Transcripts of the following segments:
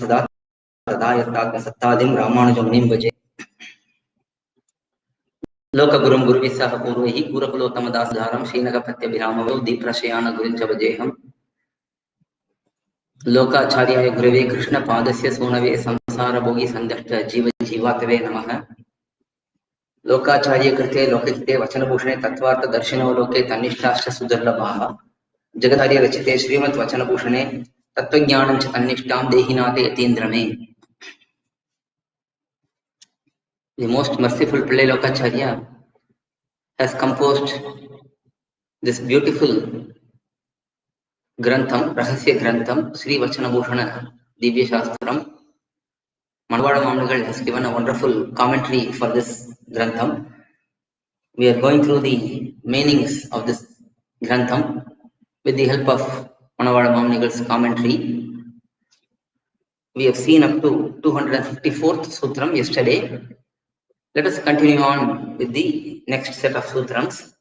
सदा तदा यत्तात्मसत्तादिं rAmAnujaमुनिं भजे लोकगुरुं गुरुभिस्सह पूर्वैः पूरकुलोत्तमदासधारं श्रीनगपत्यभिरामवौ दीप्रशयान गुरुञ्च भजेऽहम् लोकाचार्याय गुरवे कृष्णपादस्य सूनवे संसारभोगी सन्दष्ट जीवजीवातवे नमः लोकाचार्य कृते लोकहिते वचनभूषणे तत्त्वार्थदर्शिनो लोके तन्निष्ठाश्च सुदुर्लभाः जगदार्य रचिते श्रीमद्वचनभूषणे तत्त्वज्ञानं च तन्निष्ठां देहिनाथे यतीन्द्रमे. The most merciful Pillai Lokacharya has composed this beautiful Grantham, Rahasya Grantham, SrIvachana Bhushana Divya Shastram. ALumALar has given a wonderful commentary for this Grantham. We are going through the meanings of this Grantham with the help of ALumALar's commentary. We have seen up to 254th Sutram yesterday. Let us continue on with the next set of Sutrams.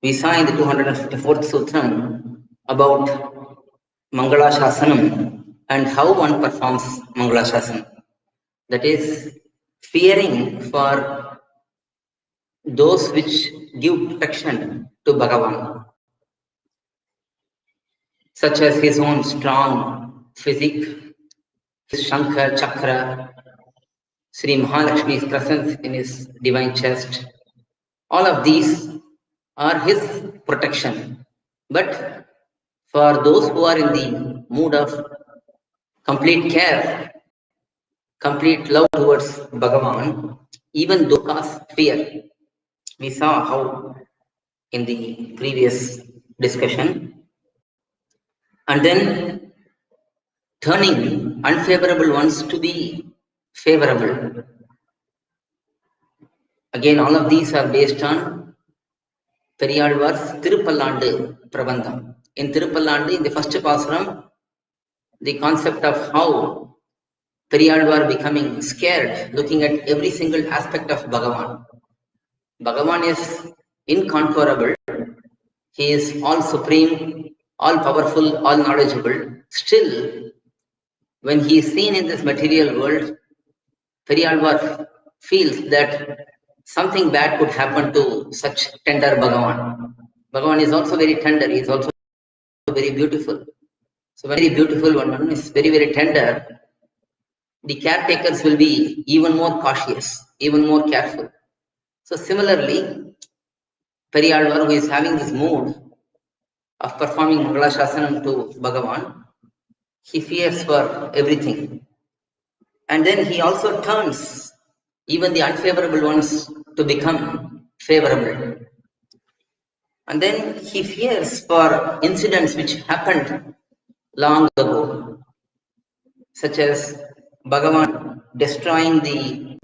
We saw in the 254th Sutram about mangaLASasanam and how one performs mangaLASasanam. That is, fearing for those which give protection to Bhagavan, such as his own strong physique, his Shankha, Chakra, Sri Mahalakshmi's presence in his divine chest. All of these are his protection. But for those who are in the mood of complete care, complete love towards Bhagavan, even those cause fear. We saw how in the previous discussion. And then turning unfavorable ones to be favorable. Again, all of these are based on periyAzhwAr's Tirupallandu Prabandham. In Tirupallandu, in the first Pasuram, the concept of how periyAzhwAr becoming scared, looking at every single aspect of Bhagavan. Bhagavan is inconquerable. He is all supreme, all powerful, all knowledgeable. Still, when he is seen in this material world, periyAzhwAr feels that something bad could happen to such tender Bhagavan. Bhagavan is also very tender, he is also very beautiful. So very beautiful one is very, very tender. The caretakers will be even more cautious, even more careful. So similarly, periyAzhwAr, who is having this mood of performing mangaLASasanam to Bhagavan, he fears for everything. And then he also turns even the unfavorable ones to become favorable. And then he fears for incidents which happened long ago, such as Bhagavan destroying the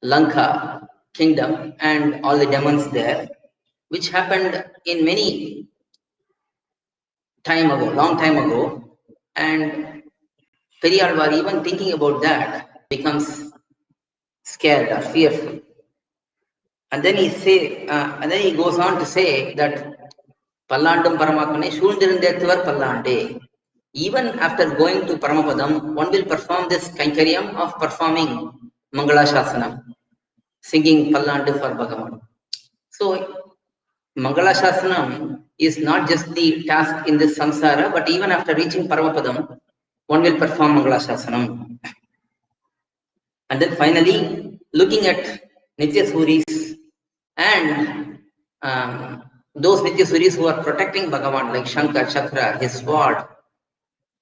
Lanka kingdom and all the demons there, which happened in many time ago, long time ago. And periyAzhwAr, even thinking about that, becomes scared or fearful. And then he goes on to say that Pallandum Paramakane Shundirindetvar Pallande. Even after going to Paramapadam, one will perform this kainkaryam of performing mangaLASasanam, singing Pallandu for Bhagavan. So mangaLASasanam is not just the task in this samsara, but even after reaching Paramapadam, one will perform mangaLASasanam. And then finally, looking at Nityasuris and those Nityasuris who are protecting Bhagavan, like Shankha, Chakra, his sword,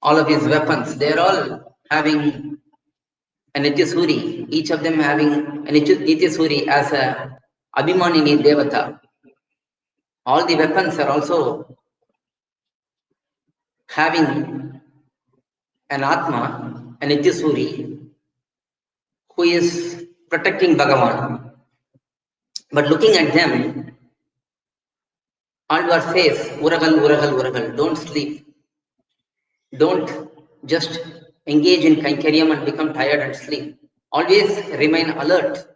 all of his weapons, they are all having a Nityasuri, each of them having a Nityasuri as a Abhimanini Devata. All the weapons are also having an Atma, a Nityasuri, who is protecting Bhagavan. But looking at them, AlumALar says, Uragal, don't sleep. Don't just engage in kainkaryam and become tired and sleep. Always remain alert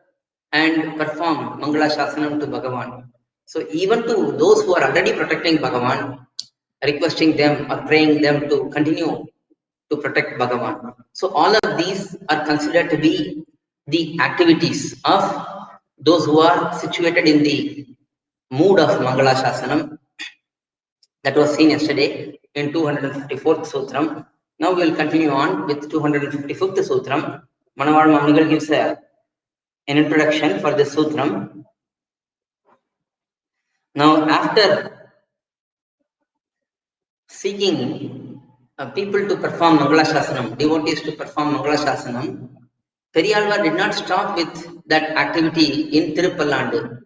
and perform mangaLASasanam to Bhagavan. So even to those who are already protecting Bhagavan, requesting them or praying them to continue to protect Bhagavan. So all of these are considered to be the activities of those who are situated in the mood of mangaLASasanam. That was seen yesterday in 254th Sutram. Now we will continue on with 255th Sutram. ALumALar gives an introduction for this Sutram. Now, after seeking people to perform mangaLASasanam, devotees to perform mangaLASasanam, periyAzhwAr did not stop with that activity in Tirupallandu.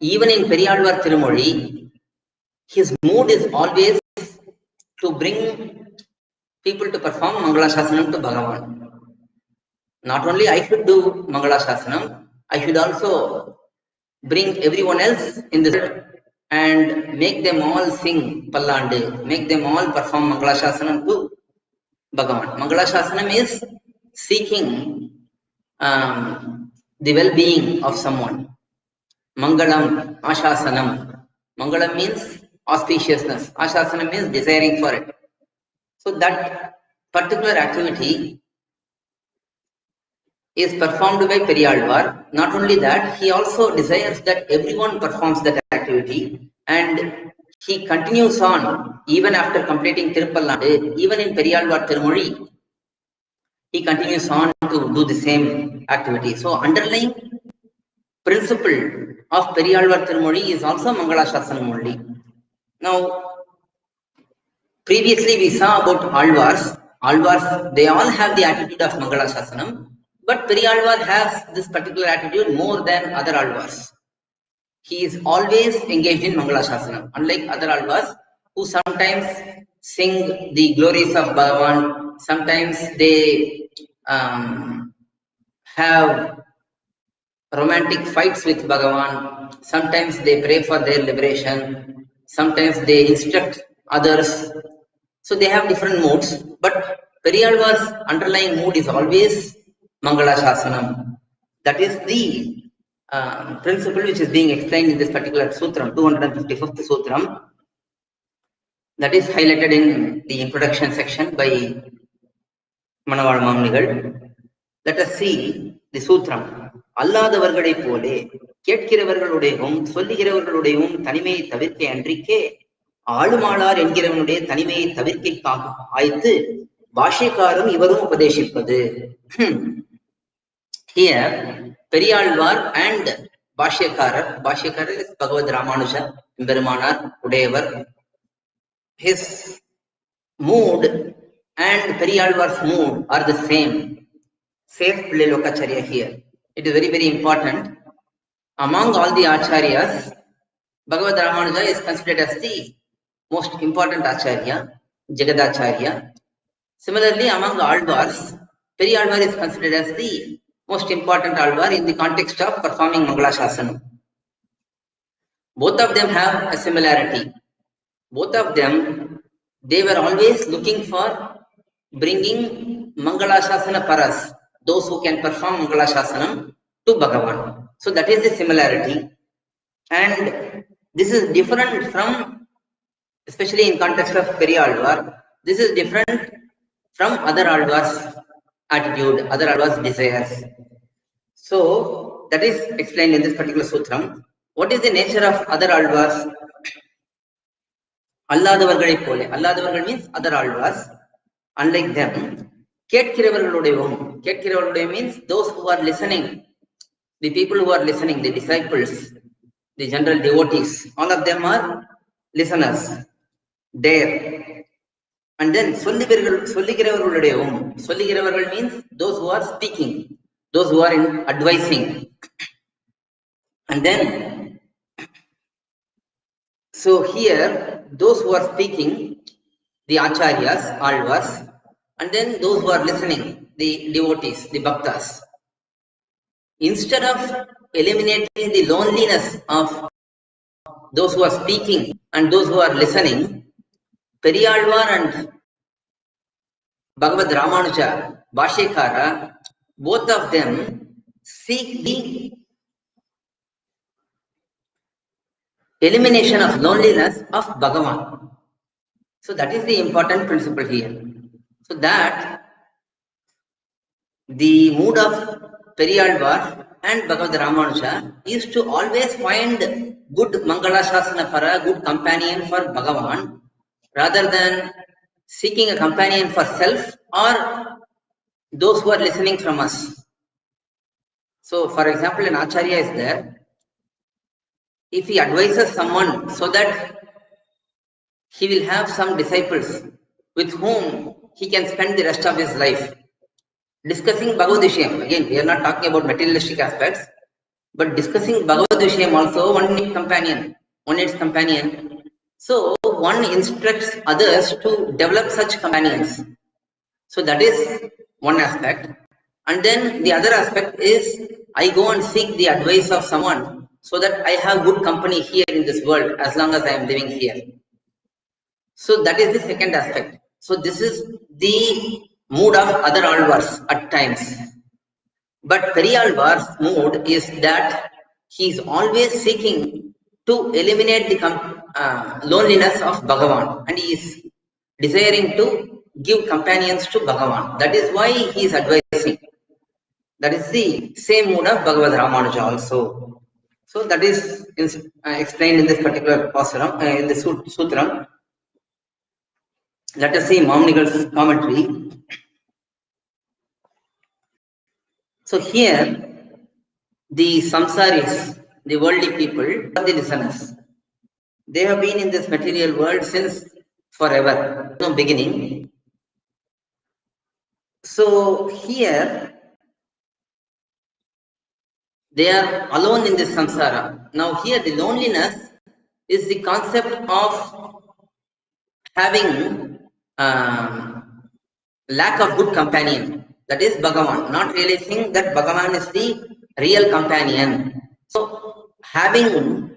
Even in periyAzhwAr Tirumozhi, his mood is always to bring people to perform mangaLASasanam to Bhagavan. Not only I should do mangaLASasanam, I should also bring everyone else in this world and make them all sing Pallandu, make them all perform mangaLASasanam to Bhagavan. mangaLASasanam is seeking the well-being of someone. Mangalam, Ashasanam. Mangalam means auspiciousness. Ashasanam means desiring for it. So that particular activity is performed by periyAzhwAr. Not only that, he also desires that everyone performs that activity, and he continues on even after completing Tirupallandu. Even in periyAzhwAr Tirumozhi, he continues on to do the same activity. So underlying principle of periyAzhwAr Tirumozhi is also mangaLASasanam only. Now, previously we saw about ALUARS. ALUARS, they all have the attitude of mangaLASasanam, but periyAzhwAr has this particular attitude more than other ALUARS. He is always engaged in mangaLASasanam, unlike other ALUARS who sometimes sing the glories of Bhagavan, sometimes they have romantic fights with Bhagavan, sometimes they pray for their liberation, sometimes they instruct others. So they have different moods, but periyAzhwAr's underlying mood is always mangaLASasanam. That is the principle which is being explained in this particular Sutram, 255th Sutram. That is highlighted in the introduction section by Manaval. Let us see the Sutram. allAdhavargaLaippOlE, kEtkiRavargaLudaiyavum, sollugiRavargaLudaiyavum, thanimaiyaith thavirkkai anRikkE, ALumALAr engiRavanudaiya, thanimaiyaith thavirkkaikkAgavAyththu, bhAshyakArarum ivarum upadhESiththadhu. Here, periyAzhwAr and bhAshyakAra is rAmAnuja, emperumAn, whatever. His mood and periyAzhwAr's mood are the same. Safe Pillai Lokacharya here. It is very, very important. Among all the acharyas, Bhagavad Ramanuja is considered as the most important acharya, Jagadacharya. Similarly, among ALUARS, periyAzhwAr is considered as the most important ALUAR in the context of performing mangaLASasanam. Both of them have a similarity. Both of them, they were always looking for bringing mangaLASasana paras, those who can perform mangaLASasanam, to Bhagavan. So that is the similarity. And this is different from, especially in context of periyAzhwAr, this is different from other ALUAR's attitude, other ALUAR's desires. So that is explained in this particular Sutram. What is the nature of other ALUARs? allAdhavargaLaippOlE. allAdhavargal means other ALUARs. Unlike them, kEtkiRavargaLudaiyavum. kEtkiRavargaLudaiyavum means those who are listening, the people who are listening, the disciples, the general devotees, all of them are listeners there. And then sollugiRavargaLudaiyavum. sollugiRavargal means those who are speaking, those who are advising. And then, so here, those who are speaking, the acharyas, ALUARs, and then those who are listening, the devotees, the bhaktas. Instead of eliminating the loneliness of those who are speaking and those who are listening, periyAzhwAr and Bhagavad Ramanuja, bhAshyakAra, both of them seek the elimination of loneliness of Bhagavan. So that is the important principle here. So that the mood of periyAzhwAr and Bhagavad Ramanuja is to always find good mangaLASAsanaththAle, good companion for Bhagavan, rather than seeking a companion for self or those who are listening from us. So, for example, an Acharya is there. If he advises someone so that he will have some disciples with whom he can spend the rest of his life, discussing Bhagavad Vishayam. Again, we are not talking about materialistic aspects, but discussing Bhagavad Vishayam also, one needs companion. So, one instructs others to develop such companions. So, that is one aspect. And then the other aspect is, I go and seek the advice of someone so that I have good company here in this world as long as I am living here. So that is the second aspect. So this is the mood of other ALUMALArs at times. But periyAzhwAr's mood is that he is always seeking to eliminate the loneliness of Bhagavan, and he is desiring to give companions to Bhagavan. That is why he is advising. That is the same mood of Bhagavad Ramanuja also. So that is explained in this particular pasuram, in the sutram. Let us see Mamunigal's commentary. So here, the samsaris, the worldly people, are the listeners. They have been in this material world since forever, no beginning. So here, they are alone in this samsara. Now here, the loneliness is the concept of having lack of good companion. That is Bhagavan, not realizing that Bhagavan is the real companion. So having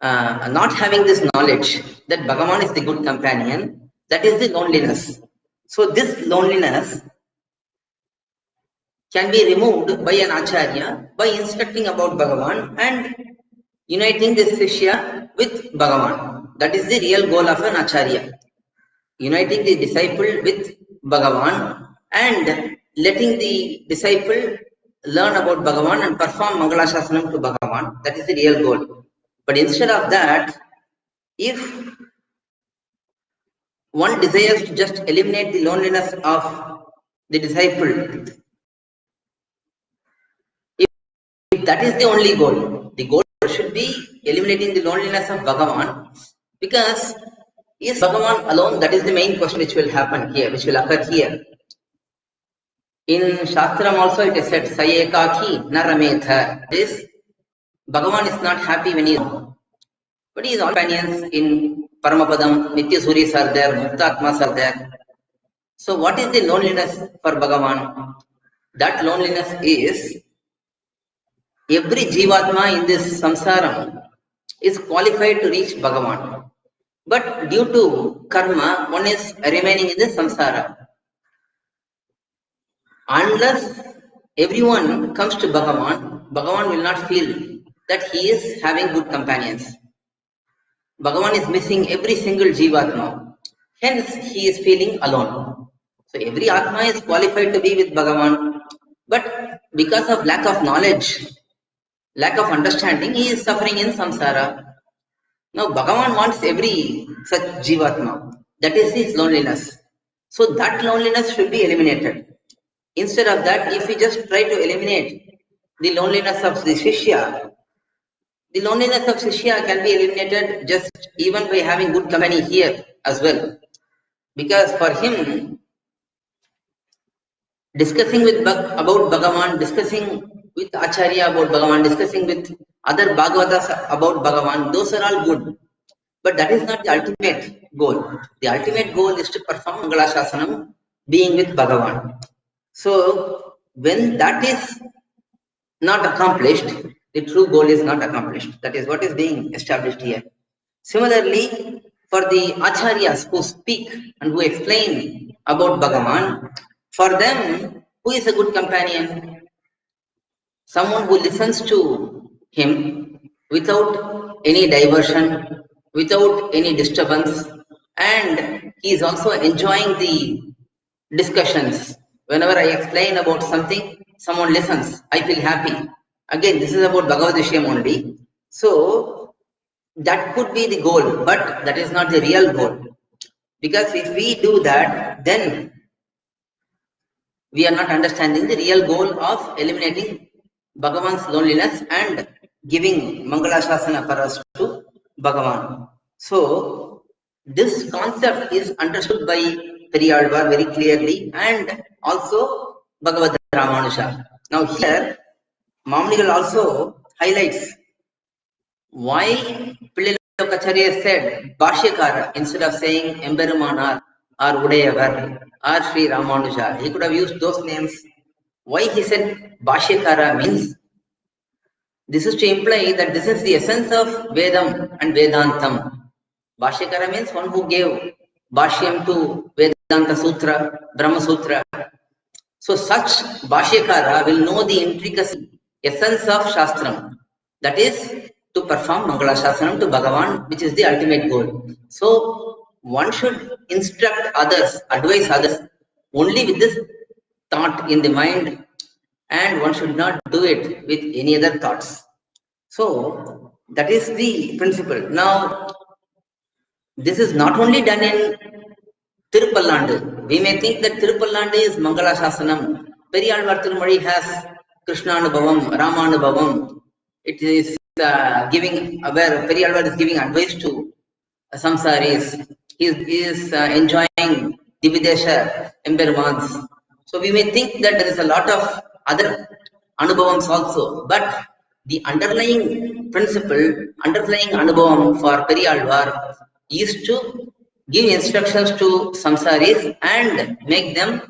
not having this knowledge that Bhagavan is the good companion, that is the loneliness. So this loneliness can be removed by an Acharya by instructing about Bhagavan and uniting this Shishya with Bhagavan. That is the real goal of an Acharya. Uniting the disciple with Bhagavan and letting the disciple learn about Bhagavan and perform mangaLASAsanam to Bhagavan. That is the real goal. But instead of that, if one desires to just eliminate the loneliness of the disciple, if that is the only goal, the goal should be eliminating the loneliness of Bhagavan, because is Bhagavan alone? That is the main question which will happen here, which will occur here. In Shastram also it is said, Sayekaki narametha. This Bhagavan is not happy when he is alone. But he is all companions in Paramapadam, Nitya Suris are there, Muktatmas are there. So what is the loneliness for Bhagavan? That loneliness is every Jivatma in this samsaram is qualified to reach Bhagavan. But due to karma, one is remaining in the samsara. Unless everyone comes to Bhagavan, Bhagavan will not feel that he is having good companions. Bhagavan is missing every single Jivatma. Hence, he is feeling alone. So, every Atma is qualified to be with Bhagavan. But because of lack of knowledge, lack of understanding, he is suffering in samsara. Now, Bhagavan wants every such Jivatma. That is his loneliness. So, that loneliness should be eliminated. Instead of that, if we just try to eliminate the loneliness of the Shishya, the loneliness of Shishya can be eliminated just even by having good company here as well. Because for him, discussing about Bhagavan, discussing with Acharya about Bhagavan, discussing with other Bhagavatas about Bhagavan, those are all good. But that is not the ultimate goal. The ultimate goal is to perform mangaLASAsanam, being with Bhagavan. So, when that is not accomplished, the true goal is not accomplished. That is what is being established here. Similarly, for the Acharyas who speak and who explain about Bhagavan, for them, who is a good companion? Someone who listens to him without any diversion, without any disturbance, and he is also enjoying the discussions. Whenever I explain about something, someone listens, I feel happy. Again, this is about Bhagavad Vishayam only. So that could be the goal, but that is not the real goal. Because if we do that, then we are not understanding the real goal of eliminating Bhagavan's loneliness and giving mangalasasana for us to Bhagavan. So this concept is understood by periyAzhwAr very clearly and also Bhagavad rAmAnuja. Now here Mamunigal also highlights why Pillai said bhAshyakAra instead of saying emperumAn or Udayavar or SrIvachana. He could have used those names. Why he said bhAshyakAra means this is to imply that this is the essence of Vedam and Vedantam. bhAshyakAra means one who gave Bhashyam to Vedanta Sutra, Brahma Sutra. So such bhAshyakAra will know the intricacy, essence of Shastram. That is to perform mangalashasanam to Bhagavan, which is the ultimate goal. So one should instruct others, advise others only with this thought in the mind, and one should not do it with any other thoughts. So that is the principle. Now, this is not only done in Tirupallandu. We may think that Tirupallandu is mangalashasanam. periyAzhwAr Tirumozhi has Krishnanubhavam, rAmAnujavam. It is giving, where periyAzhwAr is giving advice to samsaris. He is enjoying Dividesha emperumans. So we may think that there is a lot of other anubhavams also, but the underlying principle, underlying anubhavam for periyAzhwAr is to give instructions to samsaris and make them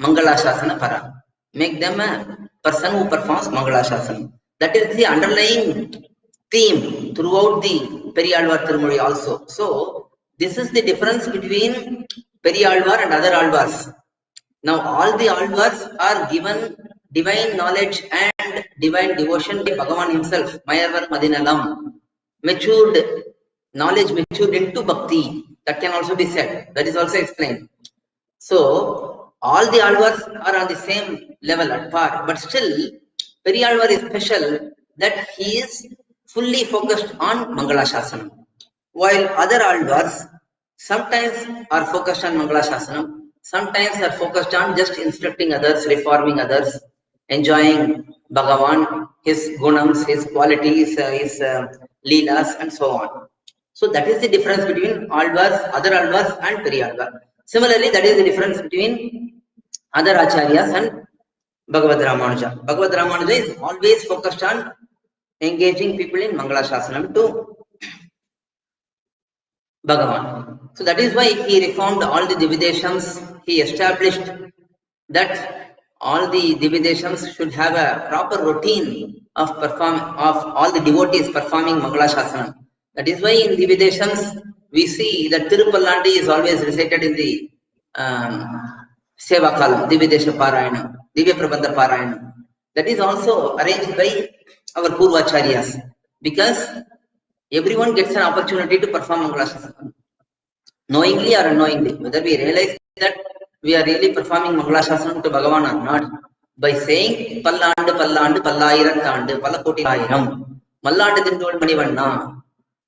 mangalasasana para. Make them a person who performs mangalasasana. That is the underlying theme throughout the periyAzhwAr Tirumozhi also. So this is the difference between periyAzhwAr and other Alvars. Now all the Alvars are given divine knowledge and divine devotion by Bhagavan himself. Mayarvar Madinalam. Matured knowledge, matured into bhakti. That can also be said. That is also explained. So all the Alvars are on the same level at par, but still periyAzhwAr is special that he is fully focused on mangalashasanam, while other Alvars sometimes are focused on mangalashasanam, sometimes are focused on just instructing others, reforming others, enjoying Bhagavan, his gunams, his qualities, his leelas, and so on. So that is the difference between Alvars, other Alvars, and periyAzhwAr. Similarly, that is the difference between other acharyas and Bhagavad rAmAnuja. Bhagavad rAmAnuja is always focused on engaging people in mangalashasanam to Bhagavan. So that is why he reformed all the Divideshams. He established that all the Divideshams should have a proper routine of all the devotees performing mangalashasanam. That is why in Divideshams we see that Tirupallandu is always recited in the Seva Kalam, Dividesha Parayana, Divya Prabandha Parayana. That is also arranged by our Purvacharyas, because everyone gets an opportunity to perform mangalashasanam, knowingly or unknowingly, whether we realize that we are really performing mangalashasanam to Bhagavan or not, by saying Pallandu Pallandu Pallayirattandu Pallakoti Ayiram Mallandu Dindol Manivanna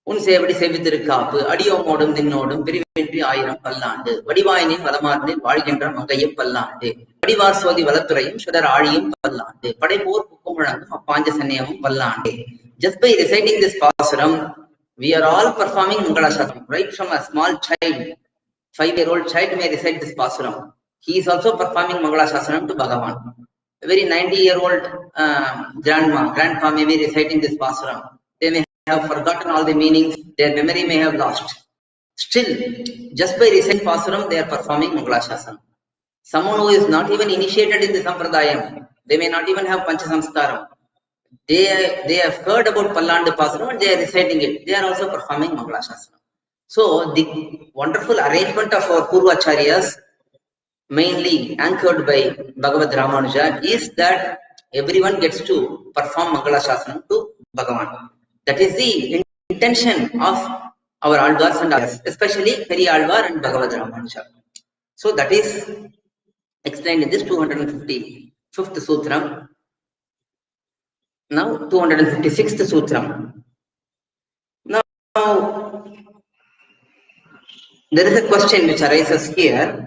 Un Sevadi Servitors Adiyomodum Dinodum Periventri Ayiram Pallandu Vadivainin Valamarnil Valgendra Mangayam Pallandu Vadivar Sodi Valaturayam Shudar Adiyam Pallandu Padepur Pukumurandam Panjasanayam Pallandu. Just by reciting this pasuram, we are all performing mangalashasanam. Right from a small child, 5-year-old child may recite this pasuram. He is also performing mangalashasanam to Bhagavan. A very 90-year-old grandpa may be reciting this pasuram. They may have forgotten all the meanings, their memory may have lost. Still, just by reciting pasuram, they are performing mangalashasanam. Someone who is not even initiated in the sampradayam, they may not even have panchasamskaram. They have heard about Pallandu Pasuram and they are reciting it. They are also performing mangalashasanam. So the wonderful arrangement of our Purvacharyas, mainly anchored by Bhagavad rAmAnuja, is that everyone gets to perform mangalashasanam to Bhagavan. That is the intention of our Alvars and Alvars, especially periyAzhwAr and Bhagavad rAmAnuja. So that is explained in this 255th Sutram. Now 256th Sutram. Now there is a question which arises here.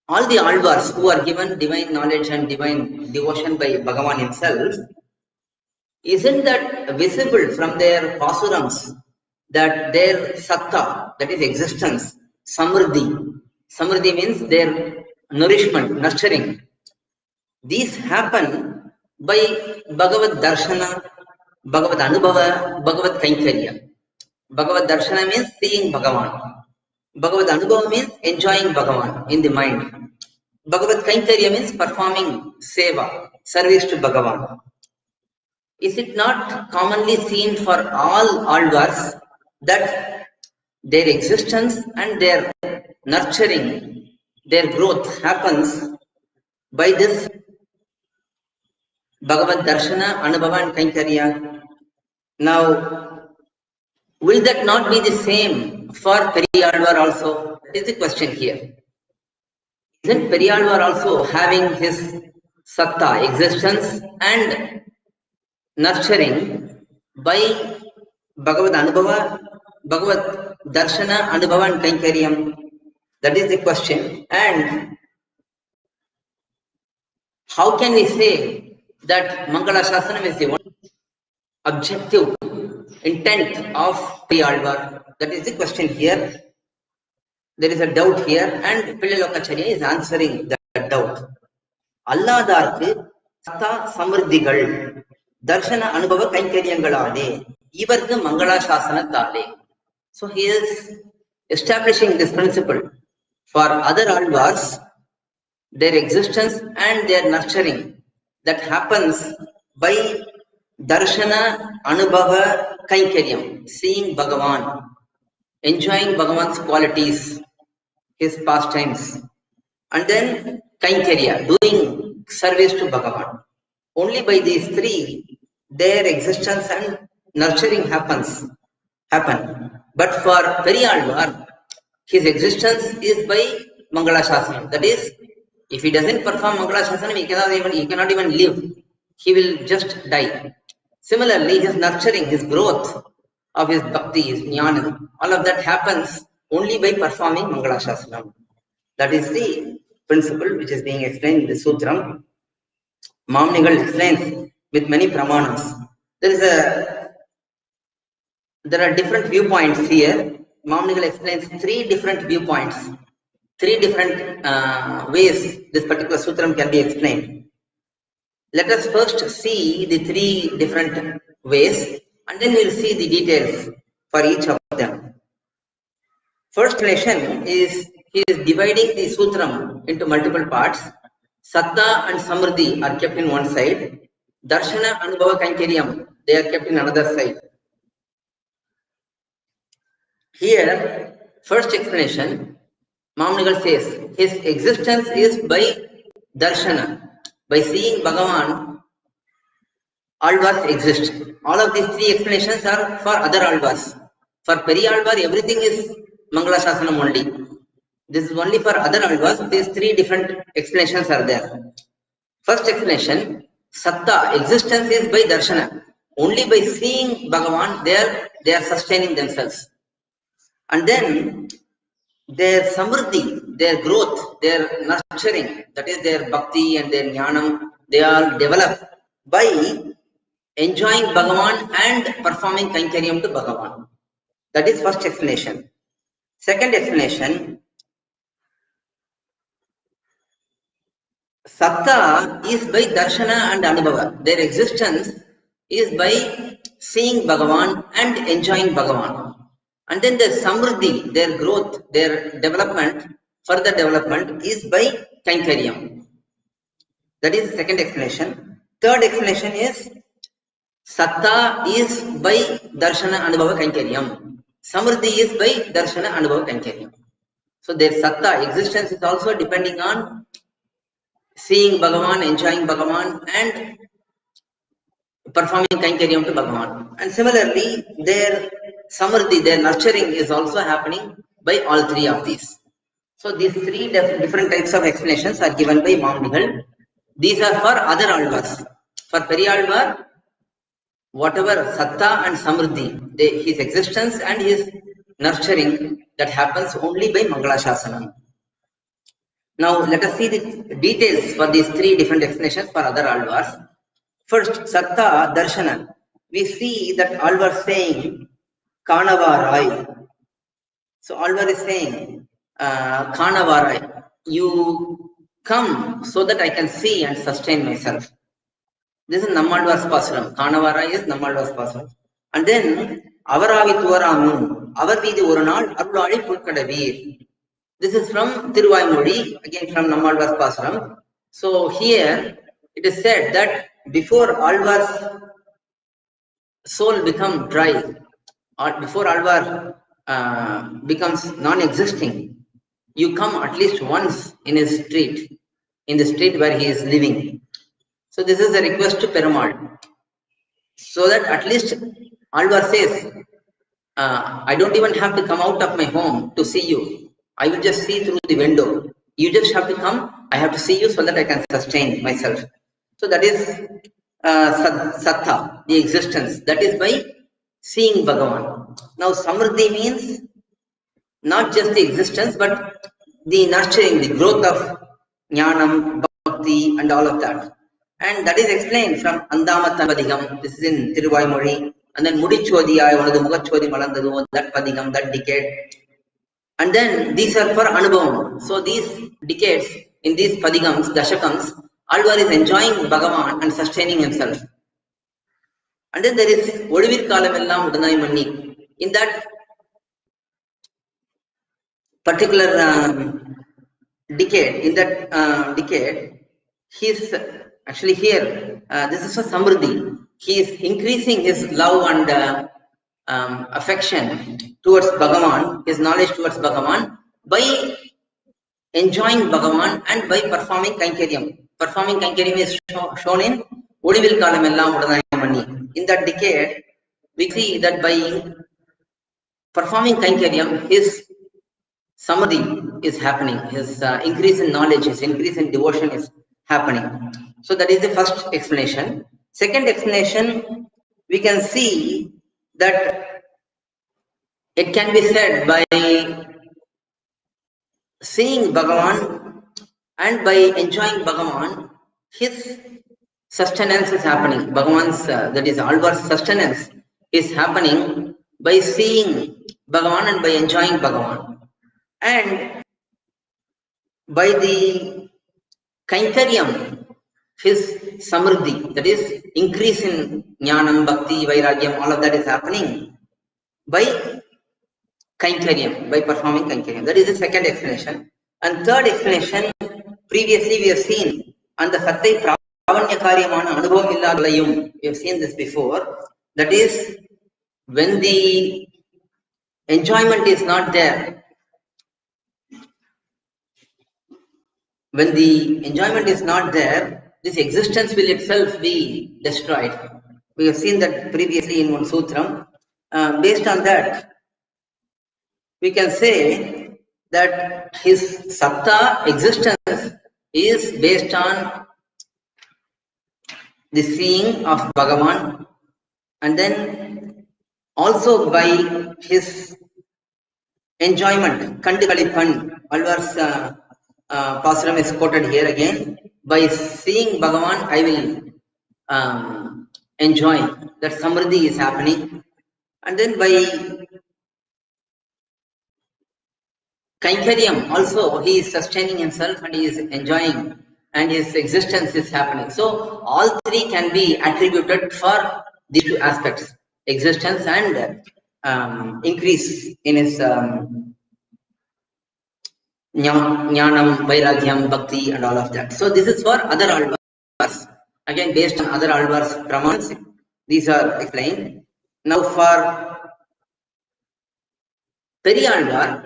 All the ALUMALArs who are given divine knowledge and divine devotion by Bhagavan himself, isn't that visible from their pasurams that their saththA, that is existence, samruddhi means their nourishment, nurturing, these happen by Bhagavad Darshana, Bhagavad Anubhava, Bhagavad Kainkarya. Bhagavad Darshana means seeing Bhagavan. Bhagavad Anubhava means enjoying Bhagavan in the mind. Bhagavad Kainkarya means performing seva, service to Bhagavan. Is it not commonly seen for all ALUMALArs that their existence and their nurturing, their growth happens by this Bhagavad Darshana, Anubhava and Kainkarya? Now, will that not be the same for periyAzhwAr also? That is the question here. Isn't periyAzhwAr also having his saththA, existence and nurturing by Bhagavad Anubhava, Bhagavad Darshana, Anubhava and Kainkaryam? That is the question. And how can we say that mangaLASAsanam is the one objective intent of periyAzhwAr? That is the question here. There is a doubt here, and Pillai is answering that doubt. allAdhArkku saththA samrudhdhigaL dharSana anubhava kainkaryangaLAle ivarkku mangaLASAsanaththAlE. So he is establishing this principle for other ALUMALArs, their existence and their nurturing that happens by dharSana anubhava kainkaryam, seeing Bhagavan, enjoying Bhagavan's qualities, his pastimes, and then kainkarya, doing service to Bhagavan. Only by these three, their existence and nurturing happen. But for periyAzhwAr, his existence is by mangaLASAsanam. That is, if he doesn't perform mangaLASAsanam, he cannot even live. He will just die. Similarly, his nurturing, his growth of his bhakti, his jnana, all of that happens only by performing mangaLASAsanam. That is the principle which is being explained in the Sutram. Mamnigal explains with many pramanas. There are different viewpoints here. Mamnigal explains three different viewpoints, three different ways this particular Sutram can be explained. Let us first see the three different ways, and then we will see the details for each of them. First explanation is, he is dividing the Sutram into multiple parts. saththA and samruddhi are kept in one side. Dharshana, Anubhava, Kainkaryam, they are kept in another side. Here, first explanation, Mamnigal says, his existence is by dharSana, by seeing Bhagavan, ALUMALArs exist. All of these three explanations are for other ALUMALArs. For periyAzhwAr, everything is mangaLASAsanam only. This is only for other ALUMALArs. These three different explanations are there. First explanation, saththA, existence is by dharSana. Only by seeing Bhagavan, they are sustaining themselves. And then their samruddhi, their growth, their nurturing, that is their bhakti and their jnanam, they all develop by enjoying Bhagavan and performing kainkaryam to Bhagavan. That is first explanation. Second explanation, saththA is by dharSana and anubhava. Their existence is by seeing Bhagavan and enjoying Bhagavan. And then their samruddhi, their growth, their development, further development is by kainkaryam. That is the second explanation. Third explanation is, saththA is by dharSana anubhava kainkaryam. Samruddhi is by dharSana anubhava kainkaryam. So their saththA, existence, is also depending on seeing Bhagavan, enjoying Bhagavan and performing kainkaryam to Bhagavan. And similarly, their samruddhi, their nurturing is also happening by all three of these. So these three different types of explanations are given by Mamdigal. These are for other Alvars. For periyAzhwAr, whatever saththA and samruddhi, his existence and his nurturing, that happens only by mangaLASAsanam. Now let us see the details for these three different explanations for other Alvars. First, saththA, dharSana. We see that Alvar saying Kanavarai. So Alvar is saying Kanavarai, you come so that I can see and sustain myself. This is Nammalvar's Pasuram. Kanavarai is Nammalvar's Pasuram. And then Avaravithuvaramum, Avarvidi Oranal, Arulali Pulkadavir. This is from thiruvAimozhi, again from Nammalvar's Pasuram. So here it is said that before Alvar's soul becomes dry, or before Alvar becomes non-existing, you come at least once in his street, in the street where he is living. So this is a request to Perumal, so that at least Alvar says, I don't even have to come out of my home to see you. I will just see through the window. You just have to come. I have to see you so that I can sustain myself. So that is saththA, the existence. That is by seeing Bhagavan. Now samruddhi means not just the existence, but the nurturing, the growth of jnanam, bhakti, and all of that. And that is explained from Andamathan Padigam. This is in thiruvAimozhi. And then Mudichodiyai, one of the Mugachodi Malandadu, that Padigam, that decade. And then these are for anubhava. So these decades, in these Padigams, Dashakams, Alvar is enjoying Bhagavan and sustaining himself. And then there is Odivirkalamellam Udanai Manni. In that particular decade, he is actually here. This is for samruddhi. He is increasing his love and affection towards Bhagavan, his knowledge towards Bhagavan, by enjoying Bhagavan and by performing kainkaryam. Performing kainkaryam is shown in Odivirkalamellam Udanai Manni. In that decade, we see that by performing kainkaryam, his samadhi is happening, his increase in knowledge, his increase in devotion is happening. So that is the first explanation. Second explanation, we can see that it can be said by seeing Bhagavan and by enjoying Bhagavan, his sustenance is happening. Bhagavan's, that is Alvar's sustenance is happening by seeing Bhagavan and by enjoying Bhagavan. And by the kainkaryam, his samruddhi, that is increase in jnanam, bhakti, vairagyam, all of that is happening by kainkaryam, by performing kainkaryam. That is the second explanation. And third explanation, previously we have seen on the saththA pravanyakaryamana anubhava illadalayum. We have seen this before. That is, when the enjoyment is not there, when the enjoyment is not there, this existence will itself be destroyed. We have seen that previously in one sutram. Based on that, we can say that his saththA existence is based on the seeing of Bhagavan, and then also by his enjoyment. Kandikalipan, Alvar's Pasuram is quoted here again. By seeing Bhagavan, I will enjoy. That samruddhi is happening. And then by kainkaryam also, he is sustaining himself and he is enjoying, and his existence is happening. So all three can be attributed for these two aspects: existence and increase in his jnanam, vairagyam, bhakti, and all of that. So this is for other Alvars. Again, based on other Alvars' pramans, these are explained. Now for periyAzhwAr,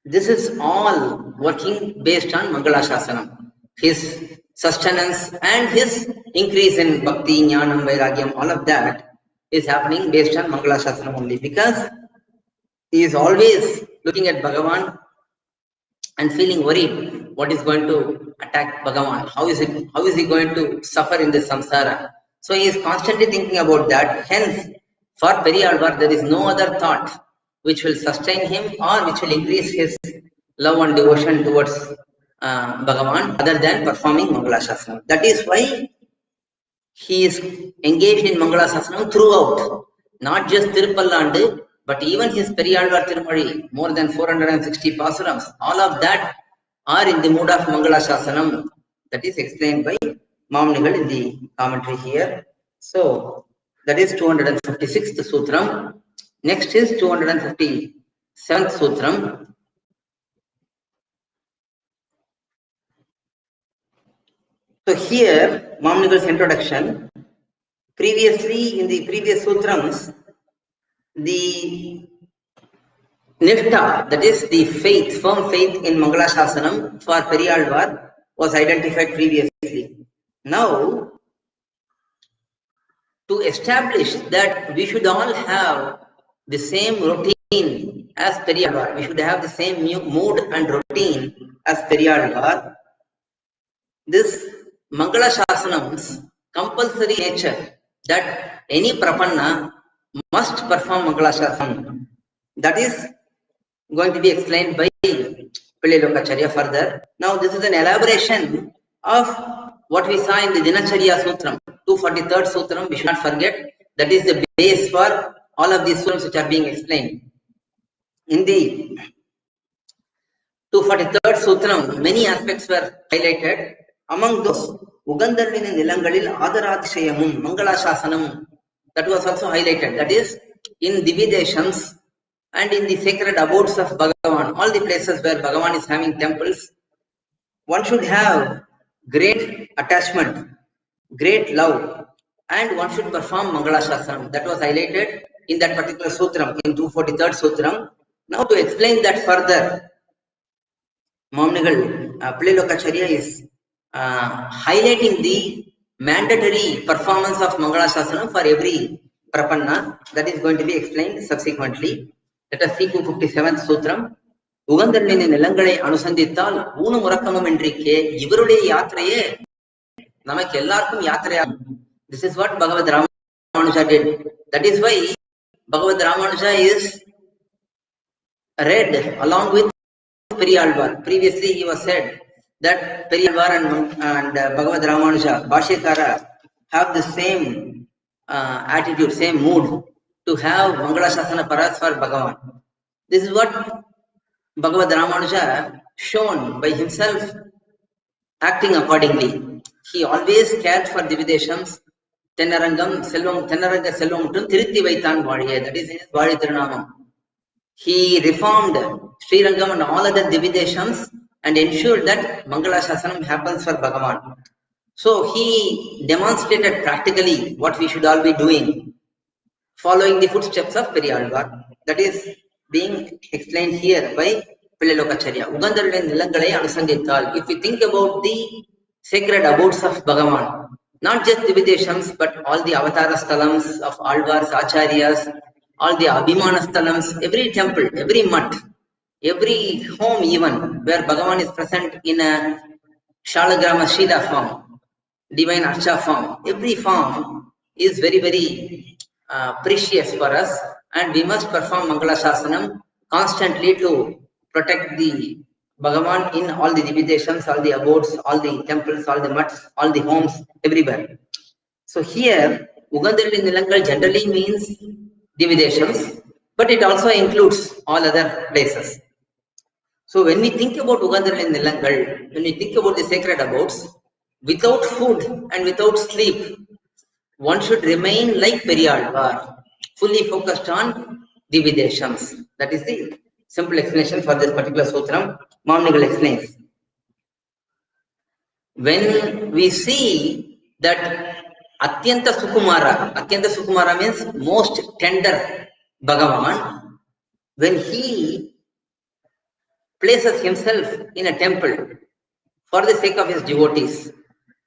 this is all working based on mangaLASAsanam. His sustenance and his increase in bhakti, jnanam, vairagyam, all of that is happening based on mangaLASAsanam only, because he is always looking at Bhagavan and feeling worried what is going to attack Bhagavan. How is he going to suffer in this samsara? So he is constantly thinking about that. Hence, for periyAzhwAr, there is no other thought which will sustain him or which will increase his love and devotion towards Bhagavan other than performing mangaLASasanam. That is why he is engaged in mangaLASasanam throughout, not just Tirupallandu, but even his periyAzhwAr Tirumozhi, more than 460 pasurams, all of that are in the mood of mangaLASasanam. That is explained by Mamnigal in the commentary here. So that is 256th Sutram. Next is 257th Sutram. So here, Mamnigal's introduction. Previously, in the previous Sutrams, the Nishtha, that is the faith, firm faith in mangaLASasanam for periyAzhwAr was identified previously. Now, to establish that we should all have the same routine as periyAzhwAr, we should have the same mood and routine as periyAzhwAr, this mangaLASasanam's compulsory nature that any prapanna must perform mangaLASasanam. That is going to be explained by Pililokacharya further. Now, this is an elaboration of what we saw in the Dinacharya Sutram, 243rd Sutram. We should not forget that is the base for all of these Sutrams which are being explained. In the 243rd Sutram, many aspects were highlighted. Among those, Ugandarlini Nilangalil Adharatishayamum mangaLASasanam, that was also highlighted. That is, in Divideshams and in the sacred abodes of Bhagavan, all the places where Bhagavan is having temples, one should have great attachment, great love, and one should perform mangaLASasanam. That was highlighted in that particular Sutram, in 243rd Sutram. Now, to explain that further, Mamnigal Pililokacharya is highlighting the mandatory performance of mangaLASasanam for every prapanna. That is going to be explained subsequently. Let us see 257th Sutram. Ugandarlini Nilangalai Anusandithal Unum Urakkamum enrikkE ivarude yatraye namak ellarkum yatraya. This is what Bhagavad Ramanuja did. That is why Bhagavad Ramanuja is read along with periyAzhwAr. Previously, he was said that periyAzhwAr and Bhagavad Ramanuja, bhAshyakAra, have the same attitude, same mood to have mangaLASasana paras for Bhagavan. This is what Bhagavad Ramanuja shown by himself acting accordingly. He always cared for Divideshams, Tennaranga Selvam Tirutti Vaithan Vadiye, that is his Vadi Tirunamam. He reformed Srirangam and all other Divideshams and ensured that mangaLASasanam happens for Bhagavan. So he demonstrated practically what we should all be doing, following the footsteps of periyAzhwAr. That is being explained here by Pililokacharya. Ugandarlini Nilangalai Anusandithal. If we think about the sacred abodes of Bhagavan, not just Divideshams, but all the Avatara Sthalams of ALUMALAR, Acharyas, all the Abhimana Sthalams, every temple, every mutt, every home even, where Bhagavan is present in a Shalagrama Shida form, divine Archa form, every form is very, very precious for us, and we must perform mangaLASasanam constantly to protect the Bhagavan in all the Divideshams, all the abodes, all the temples, all the mutts, all the homes, everywhere. So here, Ugandarlini Nilangal generally means Divideshams, but it also includes all other places. So when we think about Ugandarlini Nilangal, when we think about the sacred abodes, without food and without sleep, one should remain like periyAzhwAr, fully focused on Divideshams. That is the simple explanation for this particular Sutram. Mamnigal explains. When we see that Atyanta Sukumara means most tender Bhagavan, when he places himself in a temple for the sake of his devotees,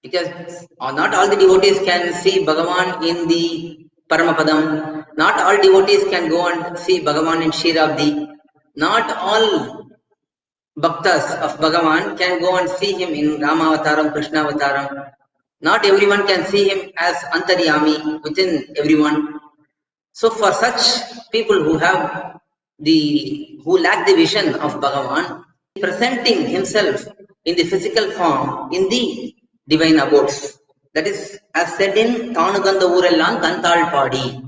because not all the devotees can see Bhagavan in the Paramapadam, not all devotees can go and see Bhagavan in Shirabdi, not all bhaktas of Bhagavan can go and see him in Ramavataram, Krishnavataram. Not everyone can see him as Antaryami within everyone. So for such people who lack the vision of Bhagavan, presenting himself in the physical form in the divine abodes. That is as said in Thanuganda Urellan Thanthal Padi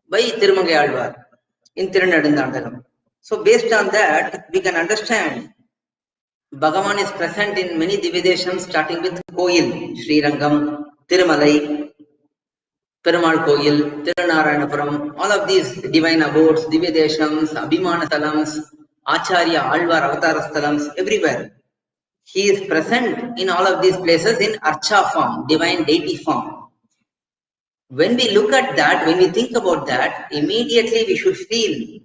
by ALumALar in Tirunadandandagam. So based on that, we can understand Bhagavan is present in many Divideshams starting with Koil, Srirangam, Tirumalai, Perumal Koil, Tirunarayanapuram, all of these divine abodes, Divyadeshams, Abhimana Thalams, Acharya, Alvar, Avatara Thalams, everywhere. He is present in all of these places in Archa form, divine deity form. When we look at that, when we think about that, immediately we should feel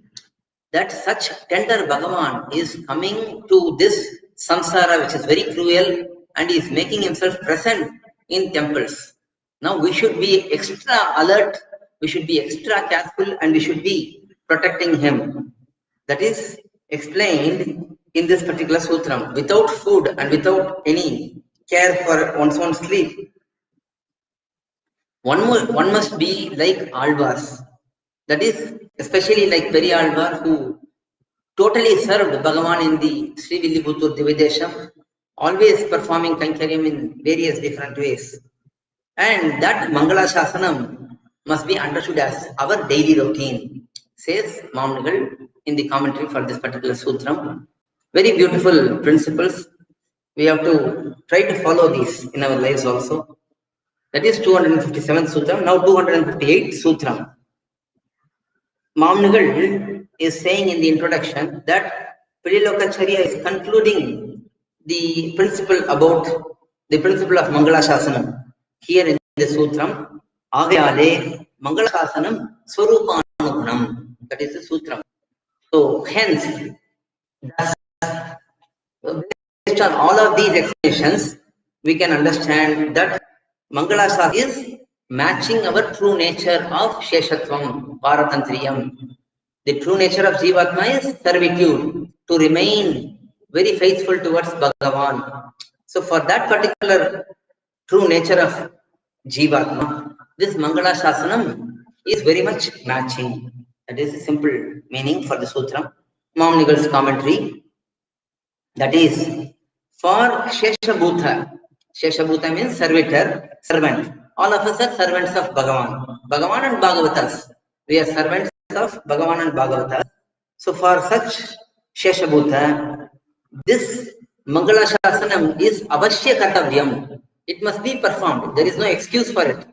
that such tender Bhagavan is coming to this samsara, which is very cruel, and is making himself present in temples. Now we should be extra alert, we should be extra careful, and we should be protecting him. That is explained in this particular sutram. Without food and without any care for one's own sleep, one must be like AzhwArs. That is especially like periyAzhwAr, who totally served Bhagavan in the Srivilliputur Dividesham, always performing Kainkaryam in various different ways. And that mangaLASAsanam must be understood as our daily routine, says ma'Mnigal in the commentary for this particular sutram. Very beautiful principles. We have to try to follow these in our lives also. That is 257th sutram. Now 258th sutram. ma'Mnigal is saying in the introduction that Prilokacharya is concluding the principle about the principle of mangaLASAsanam here in the sutram. Agayale mangaLASAsanam swarupanugunam. That is the sutram. So hence, based on all of these explanations, we can understand that mangaLASAsanam is matching our true nature of Sheshatvam, Paratantriyam. The true nature of Jivatma is servitude, to remain very faithful towards Bhagavan. So for that particular true nature of Jivatma, this mangaLASAsanam is very much matching. That is the simple meaning for the sutra. ma'Mnigal's commentary. That is for Sheshabhuta. Sheshabhuta means servitor, servant. All of us are servants of Bhagavan. Bhagavan and Bhagavatas. We are servants of Bhagavan and Bhagavatas. So for such Sheshabhuta, this mangaLASAsanam is avashyakatavyam. It must be performed. There is no excuse for it.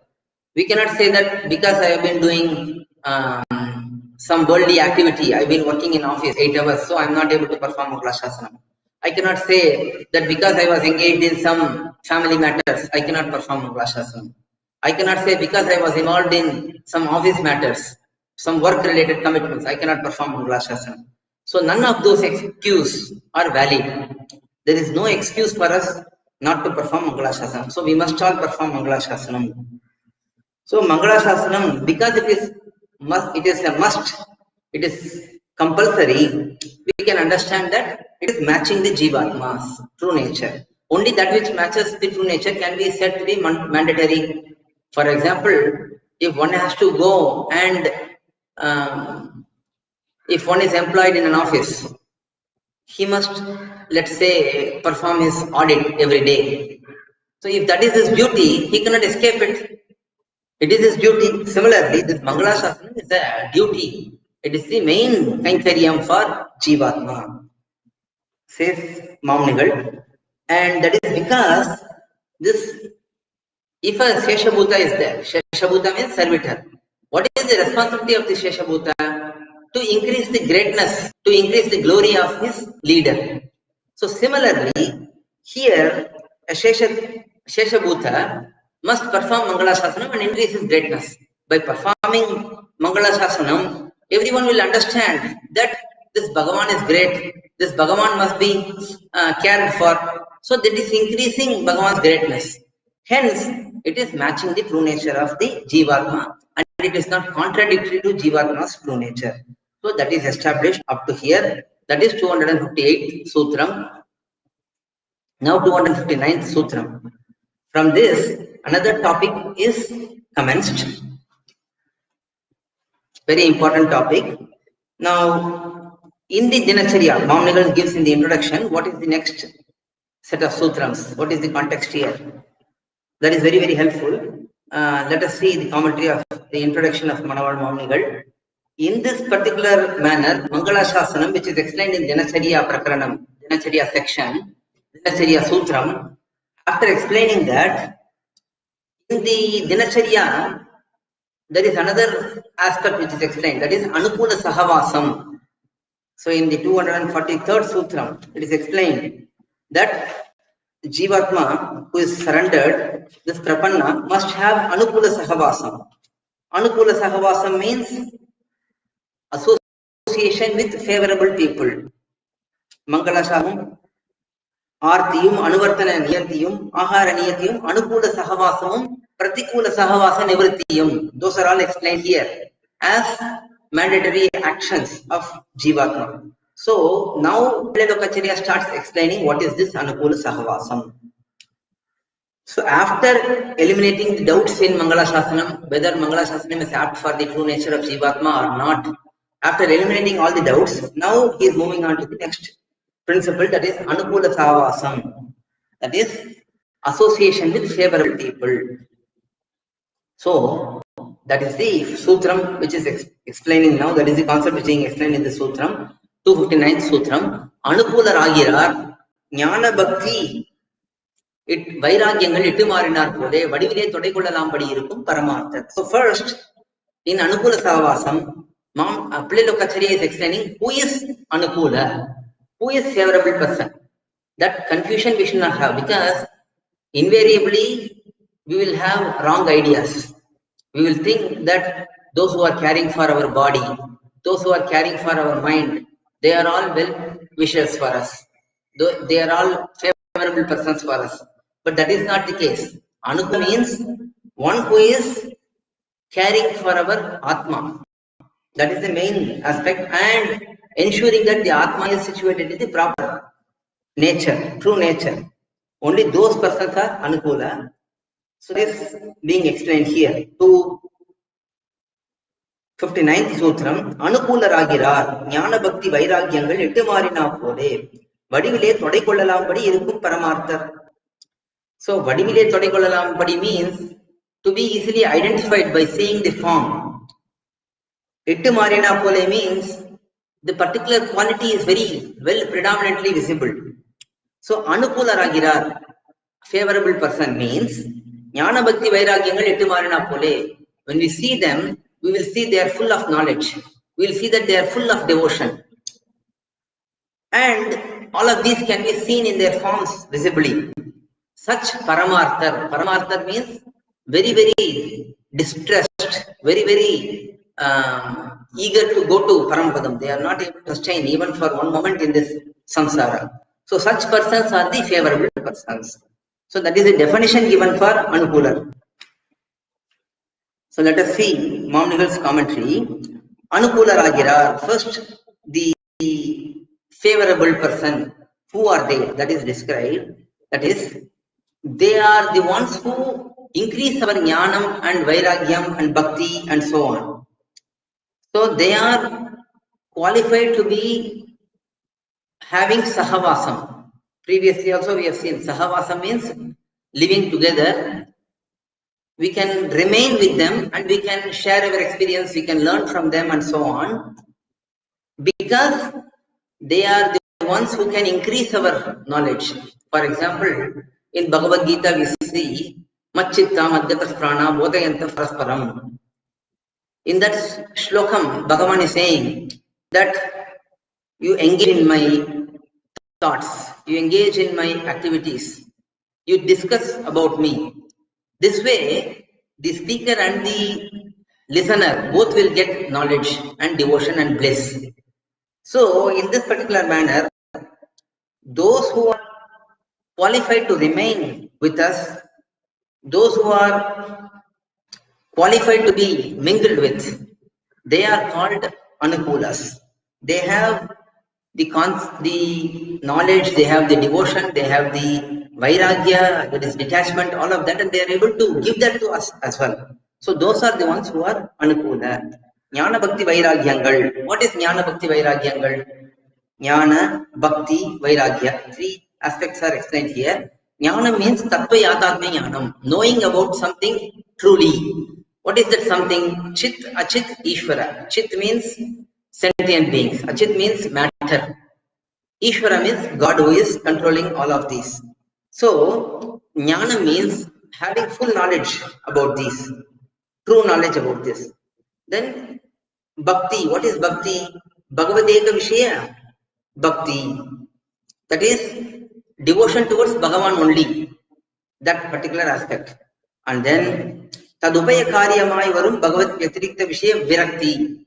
We cannot say that because I have been doing some worldly activity, I've been working in office 8 hours, so I'm not able to perform mangaLASAsanam. I cannot say that because I was engaged in some family matters, I cannot perform mangaLASAsanam. I cannot say because I was involved in some office matters, some work-related commitments, I cannot perform mangaLASAsanam. So none of those excuses are valid. There is no excuse for us not to perform mangaLASAsanam. So we must all perform mangaLASAsanam. So mangaLASAsanam, because it is a must, it is compulsory, we can understand that it is matching the Jivatma's true nature. Only that which matches the true nature can be said to be mandatory. For example, if one has to go and if one is employed in an office, he must, let's say, perform his audit every day. So if that is his duty, he cannot escape it. It is his duty. Similarly, this mangaLASAsanam is a duty. It is the main kainkaryam for Jivatma, says ma'Mnigal. And that is because this, if a Sheshabhuta is there, Sheshabhuta means servitor. What is the responsibility of the Sheshabhuta? To increase the greatness, to increase the glory of his leader. So similarly, here a Sheshabhuta must perform mangaLASAsanam and increase his greatness. By performing mangaLASAsanam, everyone will understand that this Bhagavan is great, this Bhagavan must be cared for. So that is increasing Bhagavan's greatness. Hence, it is matching the true nature of the Jivatma, and it is not contradictory to Jivatma's true nature. So that is established up to here. That is 258th Sutram. Now 259th Sutram. From this, another topic is commenced. Very important topic. Now, in the Dinacharya, Bhumanigal gives in the introduction what is the next set of sutrams, what is the context here. That is very, very helpful. Let us see the commentary of the introduction of Manaval Bhumanigal. In this particular manner, mangaLASasanam, which is explained in Dinacharya Prakaranam, Dinacharya section, Dinacharya Sutram, after explaining that, in the Dinacharya, there is another aspect which is explained, that is Anukula Sahavasam. So in the 243rd Sutram, it is explained that Jivatma, who is surrendered, this Prapanna, must have Anukula Sahavasam. Anukula Sahavasam means association with favorable people. Mangalashamam, Artiyum, Anuvartana Niyatiyum, Ahara Niyatiyum, Anukula Sahavasam, Pratikula Sahavasa Nivritiyum. Those are all explained here as mandatory actions of Jivatma. So now allAdhAvargaLaippOlE starts explaining what is this Anukula Sahavasam. So after eliminating the doubts in mangaLASasanam, whether mangaLASasanam is apt for the true nature of Jivatma or not, after eliminating all the doubts, now he is moving on to the next principle, that is Anukula Sahavasam, that is association with favorable people. So that is the Sutram which is explaining now, that is the concept which is being explained in the Sutram, 259th Sutram. Anukular Agirar, Jnana Bhakti, it Vairagyangal Ittumarinar Pole, Vadivile Todaikollam Padi Irukkum Paramartha. So first, in Anukula Sahavasam, allAdhAvargaLaippOlE is explaining who is Anukula, who is favorable person. That confusion we should not have, because invariably we will have wrong ideas. We will think that those who are caring for our body, those who are caring for our mind, they are all well wishers for us. They are all favorable persons for us. But that is not the case. Anukula means one who is caring for our Atma. That is the main aspect, and ensuring that the Atma is situated in the proper nature, true nature. Only those persons are Anukula. So this being explained here. 259th Sutram, Anukula Ragirar, Jnana Bhakti Vairagyangal Ittumarina Pole, Vadivile Todaikollam Padi Irukkum Paramartha. So Vadivile Todaikollam Padi means to be easily identified by seeing the form. Ittumarina Pole means the particular quality is very well predominantly visible. So Anukula Ragirar, favorable person, means Jnana Bhakti Vairagyangal Ittumarina Pole. When we see them, we will see they are full of knowledge. We will see that they are full of devotion. And all of these can be seen in their forms visibly. Such Paramarthar. Paramarthar means very, very distressed, very, very eager to go to Paramadam. They are not able to sustain even for one moment in this samsara. So such persons are the favorable persons. So that is the definition given for Anukula. So let us see Bhumanigal's commentary. Anukula Ragira, first the favorable person. Who are they? That is described. That is, they are the ones who increase our jnanam and vairagyam and bhakti and so on. So they are qualified to be having sahavasam. Previously also we have seen sahavasam means living together. We can remain with them and we can share our experience, we can learn from them and so on, because they are the ones who can increase our knowledge. For example, in Bhagavad Gita we see Machitta Madhyatas Prana Bodhayanta Parasparam. In that shlokam, Bhagavan is saying that you engage in my thoughts, you engage in my activities, you discuss about me. This way, the speaker and the listener both will get knowledge and devotion and bliss. So, in this particular manner, those who are qualified to remain with us, those who are qualified to be mingled with, they are called Anukulas. They have the knowledge, they have the devotion, they have the vairagya, that is detachment, all of that, and they are able to give that to us as well. So those are the ones who are anukula. Jnana Bhakti Vairagyangal. What is Jnana Bhakti Vairagyangal? Jnana, Bhakti, Vairagya. Three aspects are explained here. Jnana means Tattva Yathatmya Jnanam, knowing about something truly. What is that something? Chit, Achit, Ishvara. Chit means sentient beings. Achit means matter. Ishvara means God who is controlling all of these. So, Jnana means having full knowledge about these, true knowledge about this. Then, Bhakti. What is Bhakti? Bhagavadeka Vishaya. Bhakti. That is devotion towards Bhagavan only. That particular aspect. And then, ivarum Bhagavat Yatirikta Vishaya Virakti.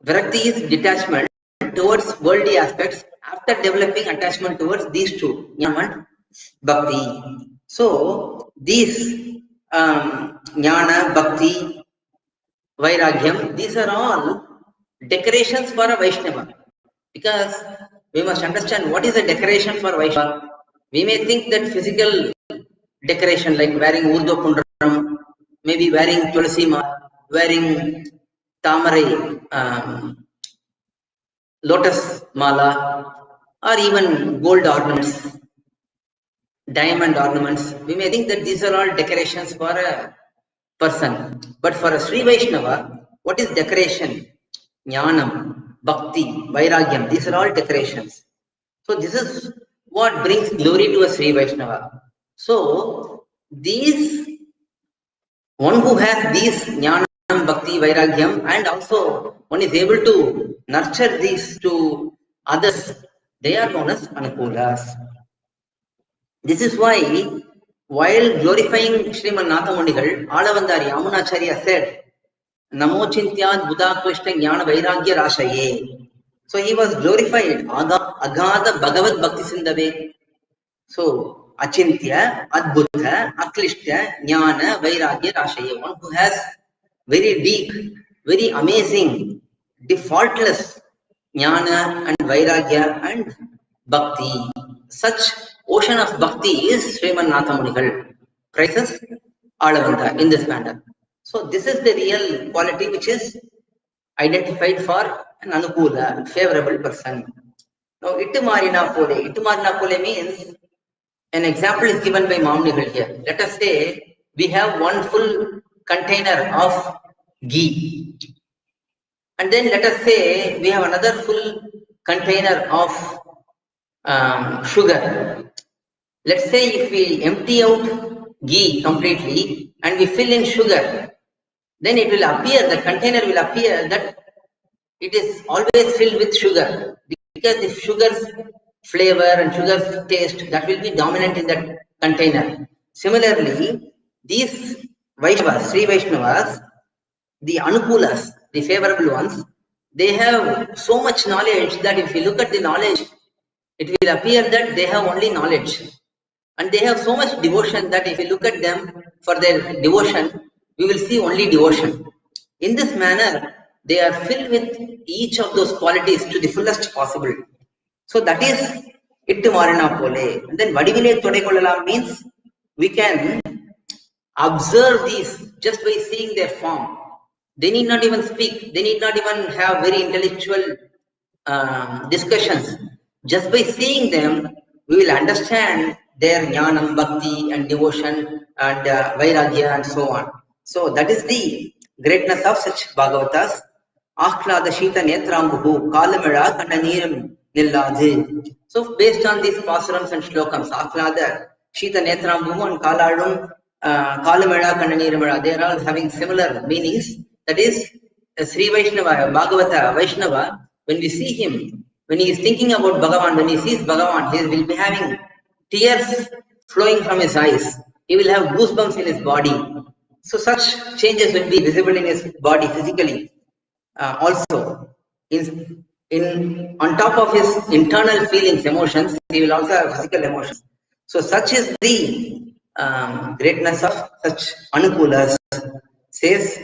Virakti is detachment towards worldly aspects after developing attachment towards these two, Jnana and Bhakti. So, these Jnana, Bhakti, Vairagyam, these are all decorations for a Vaishnava. Because we must understand what is a decoration for Vaishnava. We may think that physical decoration like wearing Urdhva Pundaram, maybe wearing Tulasi Mala, wearing Tamarai, lotus mala, or even gold ornaments, diamond ornaments. We may think that these are all decorations for a person. But for a Sri Vaishnava, what is decoration? Jnanam, Bhakti, Vairagyam, these are all decorations. So this is what brings glory to a Sri Vaishnava. So these, one who has these Jnanam, Bhakti, Vairagyam, and also one is able to nurture these to others, they are known as Anukulas. This is why, while glorifying Sriman Nathamunigal, Alavandari Yamunacharya said, Namo Chintyad Buddha Krishna Jnana Vairagya Rashaye. So he was glorified, Agada Bhagavad Bhakti Sindave. So, Achintya, Adbhuta, Aklishta, Jnana, Vairagya, Rashaye. One who has very deep, very amazing, defaultless Jnana and Vairagya and Bhakti. Such ocean of Bhakti is Sriman Nathamunigal. Praises Alavanta in this manner. So, this is the real quality which is identified for an Anukula, favorable person. Now, Ittumarina Pole means an example is given by Mamnigal here. Let us say we have one full container of ghee. And then let us say we have another full container of sugar. Let's say if we empty out ghee completely and we fill in sugar, then it will appear, the container will appear that it is always filled with sugar. Because the sugar's flavor and sugar's taste, that will be dominant in that container. Similarly, these Vaishnavas, Sri Vaishnavas, the Anukulas, the favorable ones, they have so much knowledge that if you look at the knowledge, it will appear that they have only knowledge. And they have so much devotion that if you look at them for their devotion, we will see only devotion. In this manner, they are filled with each of those qualities to the fullest possible. So that is Ittu Marina Pole. And then Vadivile Thodekollalam means we can observe these just by seeing their form. They need not even speak. They need not even have very intellectual discussions. Just by seeing them, we will understand their jnanam, bhakti and devotion and vairagya and so on. So that is the greatness of such Bhagavatas. Ahlada Shita Netrambuhu Kalamada Kananiram Nilladhi. So based on these pasurams and shlokams, Ahlada Shita Netrambuhu and Kalamada Kananiramada, they are all having similar meanings. That is, Sri Vaishnava, Bhagavata, Vaishnava, when we see him, when he is thinking about Bhagavan, when he sees Bhagavan, he will be having tears flowing from his eyes. He will have goosebumps in his body. So such changes will be visible in his body physically. Also, on top of his internal feelings, emotions, he will also have physical emotions. So such is the greatness of such Anukulas, says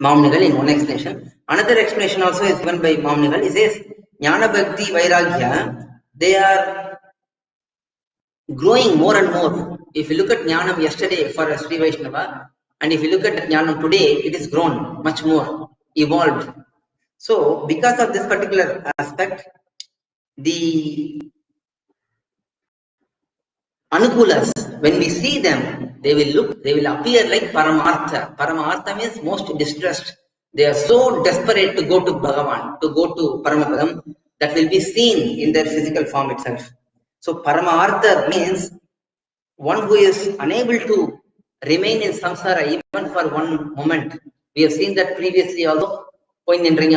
Mamnigal in one explanation. Another explanation also is given by Mamnigal. He says, Jnana Bhakti Vairagya, they are growing more and more. If you look at Jnanam yesterday for a Sri Vaishnava, and if you look at Jnanam today, it is grown much more, evolved. So, because of this particular aspect, the Anukulas, when we see them, they will appear like Paramartha. Paramartha means most distressed. They are so desperate to go to Bhagavan, to go to Paramapadam, that will be seen in their physical form itself. So Paramartha means one who is unable to remain in samsara even for one moment. We have seen that previously also. I am unable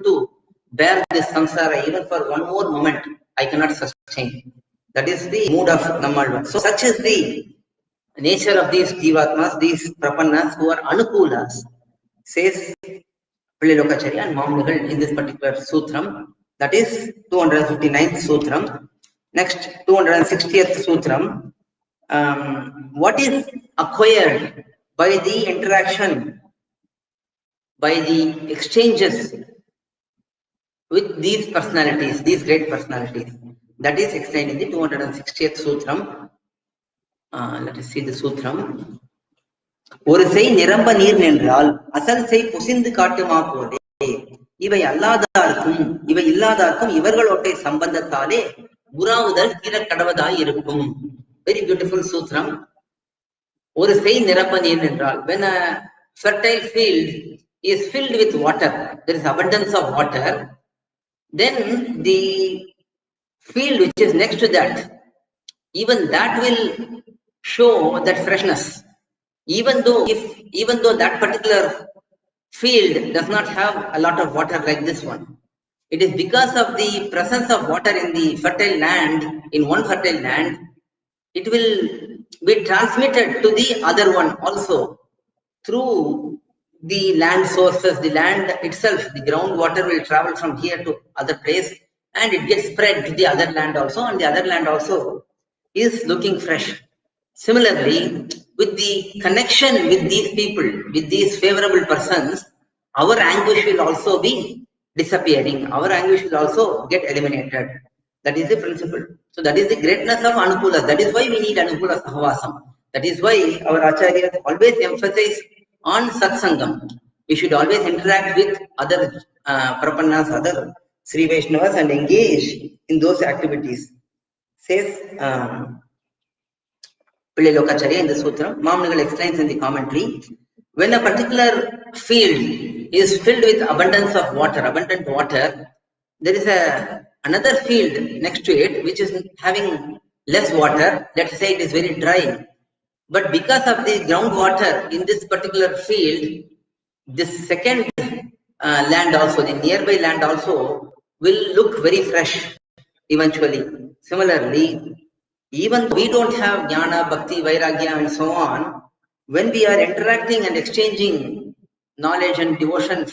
to bear this samsara even for one more moment. I cannot sustain. That is the mood of Nammalvar. So such is the nature of these jivatmas, these prapannas who are anukulas, says Pililokacharya and Mamnigal in this particular sutram. That is 259th sutram. Next, 260th sutram. What is acquired by the interaction, by the exchanges with these personalities, these great personalities? That is explained in the 260th sutram. Let us see the sutram. ஒரு செய் நிரம்ப நீர் நின்றால் அசல் செய் புசிந்து காட்டுமா போலே இவை அல்லாதார்க்கும் இவை இல்லாதார்க்கும் இவர்களோட்டை சம்பந்தத்தாலே உறாவுதல் தீரக்கடவதாய் இருக்கும். Very beautiful sutram. ஒரு செய் நிரம்ப நீர் நின்றால், when a fertile field is filled with water, there is abundance of water, then the field which is next to that, even that will show that freshness. Even though that particular field does not have a lot of water like this one, it is because of the presence of water in the fertile land, in one fertile land, it will be transmitted to the other one also through the land sources. The land itself, the groundwater will travel from here to other place and it gets spread to the other land also, and the other land also is looking fresh. Similarly, with the connection with these people, with these favorable persons, our anguish will also be disappearing. Our anguish will also get eliminated. That is the principle. So that is the greatness of Anukulas. That is why we need Anukula Sahvasam. That is why our Acharyas always emphasize on Satsangam. We should always interact with other Prapannas, other Sri Vaishnavas and engage in those activities. Says Pililokacharya in the Sutra. Mamnigal explains in the commentary, when a particular field is filled with abundance of water, abundant water, there is another field next to it which is having less water. Let's say it is very dry. But because of the groundwater in this particular field, this second land also, the nearby land also, will look very fresh eventually. Similarly, even we don't have jnana, bhakti, vairagya and so on, when we are interacting and exchanging knowledge and devotion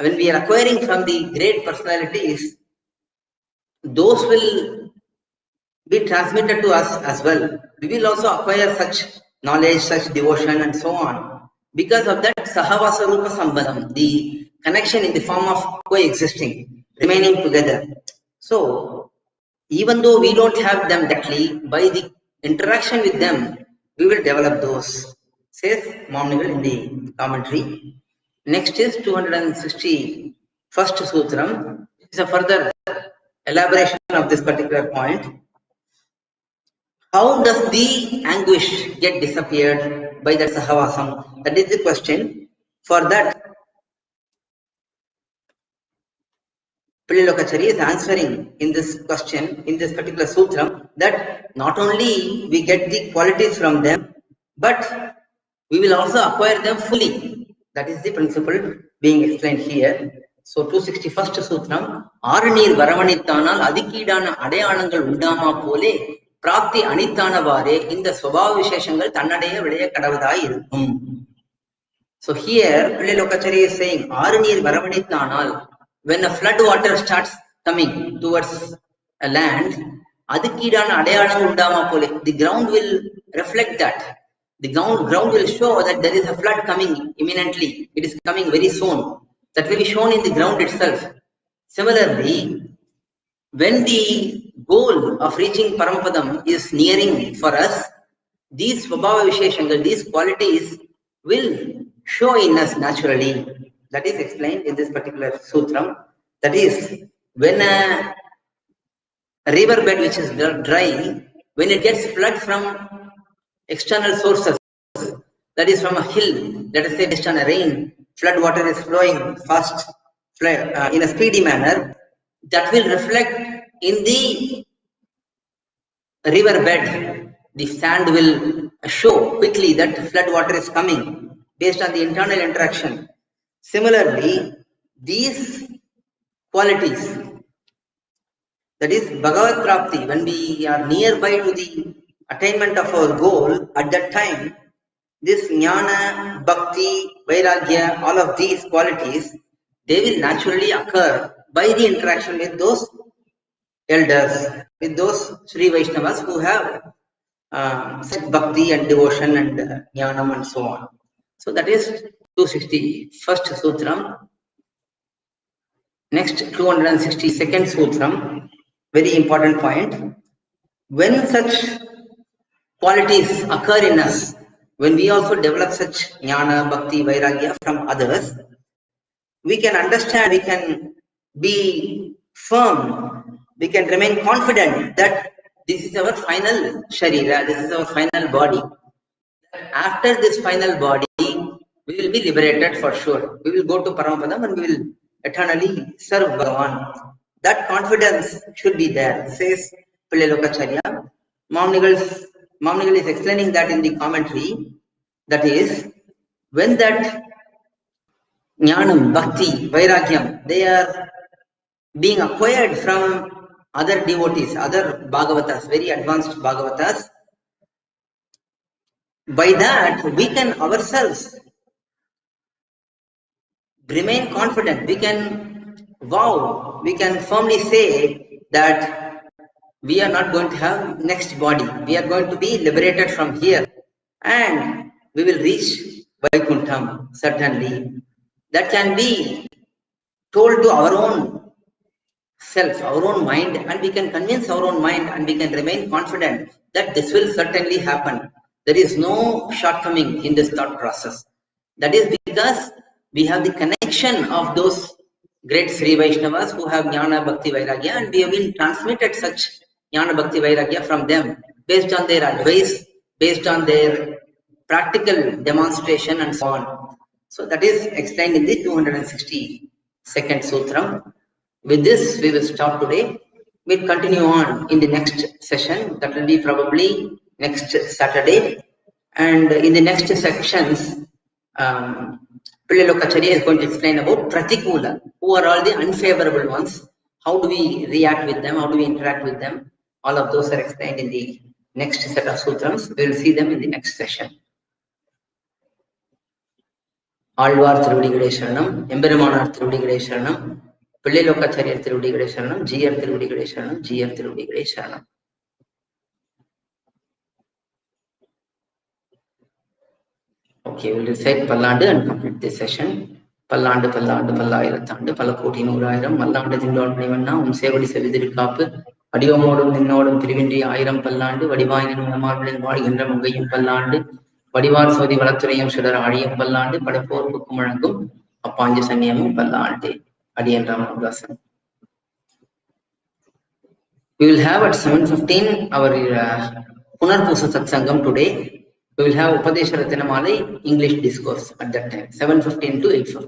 when we are acquiring from the great personalities, those will be transmitted to us as well. We will also acquire such knowledge, such devotion and so on, because of that sahavasa rupa sambandham, the connection in the form of coexisting, remaining together. So even though we don't have them directly, by the interaction with them, we will develop those, says Mamnigal in the commentary. Next is 261st Sutram. It's a further elaboration of this particular point. How does the anguish get disappeared by that sahavasam? That is the question. For that, Pililokacharya is answering in this question, in this particular sutram, that not only we get the qualities from them, but we will also acquire them fully. That is the principle being explained here. So 261st sutram, Aranir Varavanithanal Adikidana Adayanangal Undama Pole Prapti Anithanavare in the Swabhava Visheshangal Tannadaya Vidayakadavadai Irukkum. So here Pililokacharya is saying Aranir Varavanithanal, when a flood water starts coming towards a land, the ground will reflect that. The ground will show that there is a flood coming imminently. It is coming very soon. That will be shown in the ground itself. Similarly, when the goal of reaching Paramadam is nearing for us, these Svabhava Visheshangal, these qualities will show in us naturally. That is explained in this particular sutram. That is, when a river bed which is dry, when it gets flood from external sources, that is from a hill, let us say based on a rain, flood water is flowing fast, in a speedy manner, that will reflect in the river bed. The sand will show quickly that flood water is coming based on the internal interaction. Similarly, these qualities, that is Bhagavat Prapti, when we are nearby to the attainment of our goal, at that time, this Jnana, Bhakti, Vairagya, all of these qualities, they will naturally occur by the interaction with those elders, with those Sri Vaishnavas who have set Bhakti and devotion and Jnanam and so on. So that is 261st Sutram. Next, 262nd Sutram, very important point. When such qualities occur in us, when we also develop such Jnana, Bhakti, Vairagya from others, we can understand, we can be firm, we can remain confident that this is our final Sharira, this is our final body. After this final body, we will be liberated for sure. We will go to Paramapadam and we will eternally serve Bhagavan. That confidence should be there, says Pillai Lokacharya. Mamnigal is explaining that in the commentary. That is, when that Jnanam, Bhakti, Vairagyam, they are being acquired from other devotees, other Bhagavatas, very advanced Bhagavatas, by that we can ourselves remain confident. We can vow, we can firmly say that we are not going to have next body. We are going to be liberated from here and we will reach Vaikuntham, certainly. That can be told to our own self, our own mind, and we can convince our own mind and we can remain confident that this will certainly happen. There is no shortcoming in this thought process. That is because we have the connection of those great Sri Vaishnavas who have Jnana, Bhakti, Vairagya, and we have been transmitted such Jnana, Bhakti, Vairagya from them based on their advice, based on their practical demonstration and so on. So that is explained in the 262nd Sutram. With this, we will stop today. We'll continue on in the next session. That will be probably next Saturday. And in the next sections, Pillai Lokacharya is going to explain about Pratikula. Who are all the unfavorable ones? How do we react with them? How do we interact with them? All of those are explained in the next set of sutrams. We will see them in the next session. Alvar திருவடிகளே சரணம், எம்பெருமானார் திருவடிகளே சரணம், பிள்ளை லோகாச்சாரியர் திருவடிகளே சரணம், GR திருவடிகளே சரணம், GR திருவடிகளே சரணம். Okay, we will recite பல்லாண்டு and complete this session. பல்லாண்டு பல்லாண்டு பல்லாயிரத்தாண்டு பல கோடி நூறாயிரம் மல்லாண்டு திண்டோன் மணிவண்ணா உன் சேவடி செவிதிருக்காப்பு அடியோமோடும் நின்னோடும் பிரிவின்றி ஆயிரம் பல்லாண்டு வடிவாயினும் நம்மார்களின் வாழ்கின்ற மங்கையும் பல்லாண்டு வடிவார் சோதி வளத்துறையும் சுடர் ஆழியும் பல்லாண்டு படப்போர்ப்புக்கு முழங்கும் அப்பாஞ்ச சன்னியமும் பல்லாண்டு. Adiyan Ramanuja. We will have at 7:15 our Punarpusa Satsangam today. We will have upadhESiththadhu English discourse at that time, 7:15 to 8:15.